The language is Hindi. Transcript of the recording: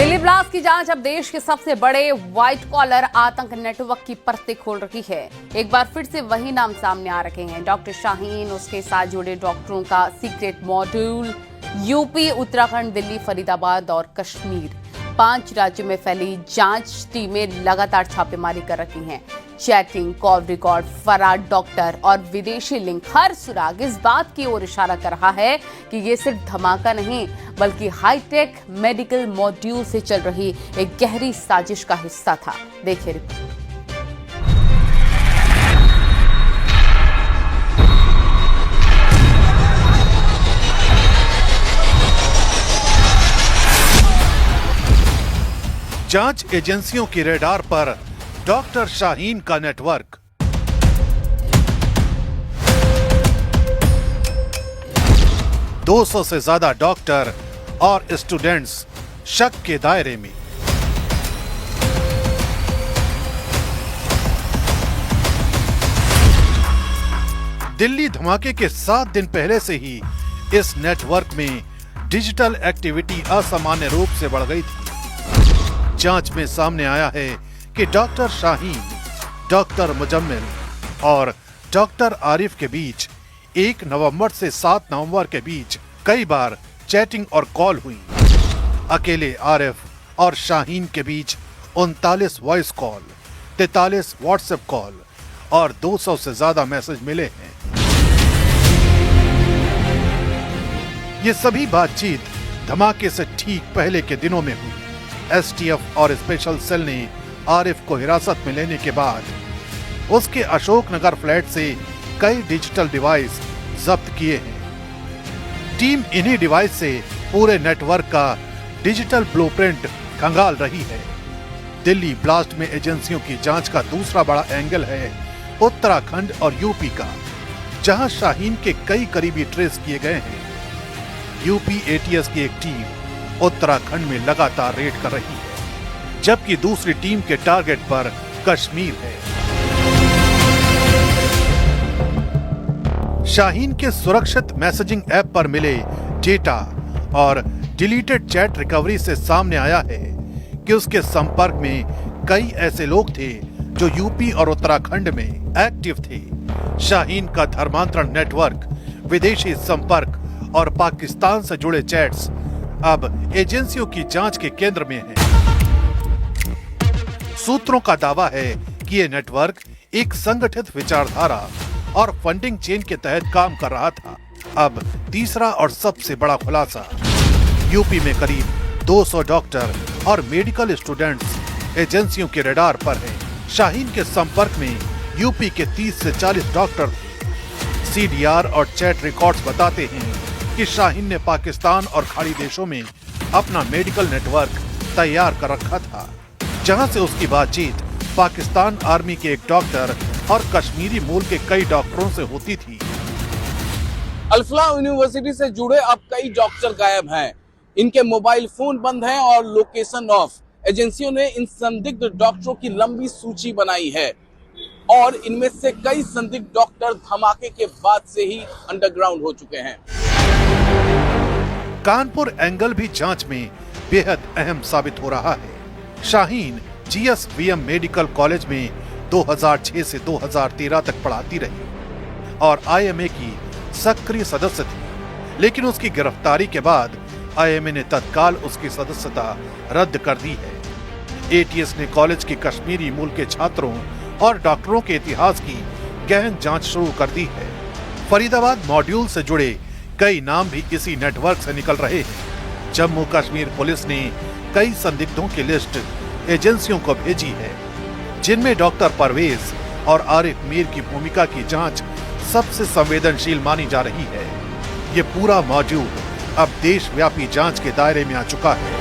दिल्ली ब्लास्ट की जांच अब देश के सबसे बड़े व्हाइट कॉलर आतंक नेटवर्क की परतें खोल रही है। एक बार फिर से वही नाम सामने आ रहे हैं। डॉक्टर शाहीन, उसके साथ जुड़े डॉक्टरों का secret module. UP, Uttarakhand, Delhi, Faridabad और कश्मीर, 5 राज्यों में फैली जांच टीमें लगातार छापेमारी कर रही हैं। चैटिंग, कॉल रिकॉर्ड, फरार डॉक्टर और विदेशी लिंक, हर सुराग इस बात की ओर इशारा कर रहा है कि ये सिर्फ धमाका नहीं बल्कि हाईटेक मेडिकल मॉड्यूल से चल रही एक गहरी साजिश का हिस्सा था। देखिए रिपोर्ट। जांच एजेंसियों की रेडार पर डॉक्टर शाहीन का नेटवर्क। दो 200 से ज्यादा डॉक्टर और स्टूडेंट्स शक के दायरे में। दिल्ली धमाके के 7 दिन पहले से ही इस नेटवर्क में डिजिटल एक्टिविटी असामान्य रूप से बढ़ गई थी। जांच में सामने आया है कि डॉक्टर शाहीन, डॉक्टर मुजम्मिल और डॉक्टर आरिफ के बीच 1 नवंबर से 7 नवंबर के बीच कई बार चैटिंग और कॉल हुई। अकेले आरिफ और शाहीन के बीच 39 वॉइस कॉल, 43 व्हाट्सएप कॉल और 200 से ज्यादा मैसेज मिले हैं। ये सभी बातचीत धमाके से ठीक पहले के दिनों में हुई। एसटीएफ और स्पेशल सेल ने आरिफ को हिरासत में लेने के बाद उसके अशोकनगर फ्लैट से कई डिजिटल डिवाइस जब्त किए हैं। टीम इन्हीं डिवाइस से पूरे नेटवर्क का डिजिटल ब्लूप्रिंट खंगाल रही है। दिल्ली ब्लास्ट में एजेंसियों की जांच का दूसरा बड़ा एंगल है उत्तराखंड और यूपी का, जहां शाहीन के कई करीबी ट्रेस किए गए हैं। यूपी एटीएस की एक टीम उत्तराखंड में लगातार रेड कर रही है, जबकि दूसरी टीम के टारगेट पर कश्मीर है। शाहीन के सुरक्षित मैसेजिंग ऐप पर मिले डेटा और डिलीटेड चैट रिकवरी से सामने आया है कि उसके संपर्क में कई ऐसे लोग थे जो यूपी और उत्तराखंड में एक्टिव थे। शाहीन का धर्मांतरण नेटवर्क, विदेशी संपर्क और पाकिस्तान से जुड़े चैट्स अब एजेंसियों की जांच के केंद्र में है। सूत्रों का दावा है कि ये नेटवर्क एक संगठित विचारधारा और फंडिंग चेन के तहत काम कर रहा था। अब तीसरा और सबसे बड़ा खुलासा, यूपी में करीब 200 डॉक्टर और मेडिकल स्टूडेंट्स एजेंसियों के रडार पर हैं। शाहीन के संपर्क में यूपी के 30 से 40 डॉक्टर थे। सीडीआर और चैट रिकॉर्ड्स बताते हैं कि शाहीन ने पाकिस्तान और खाड़ी देशों में अपना मेडिकल नेटवर्क तैयार कर रखा था, जहां से उसकी बातचीत पाकिस्तान आर्मी के एक डॉक्टर और कश्मीरी मूल के कई डॉक्टरों से होती थी। अल-फलाह यूनिवर्सिटी से जुड़े अब कई डॉक्टर गायब हैं। इनके मोबाइल फोन बंद हैं और लोकेशन ऑफ। एजेंसियों ने इन संदिग्ध डॉक्टरों की लंबी सूची बनाई है और इनमें से कई संदिग्ध डॉक्टर धमाके के बाद से ही अंडरग्राउंड हो चुके हैं। कानपुर एंगल भी जांच में बेहद अहम साबित हो रहा है। शाहीन जीएसवीएम मेडिकल कॉलेज में 2006 से 2013 तक पढ़ाती रही और आईएमए की सक्रिय सदस्य थी, लेकिन उसकी गिरफ्तारी के बाद आईएमए ने तत्काल उसकी सदस्यता रद्द कर दी है। एटीएस ने कॉलेज की कश्मीरी मूल के छात्रों और डॉक्टरों के इतिहास की गहन जांच शुरू कर दी है। फरीदाबाद मॉड्यूल से जुड़े कई नाम भी इसी नेटवर्क से निकल रहे हैं। जम्मू कश्मीर पुलिस ने कई संदिग्धों की लिस्ट एजेंसियों को भेजी है, जिनमें डॉक्टर परवेज और आरिफ मीर की भूमिका की जांच सबसे संवेदनशील मानी जा रही है। ये पूरा मॉड्यूल अब देशव्यापी जांच के दायरे में आ चुका है।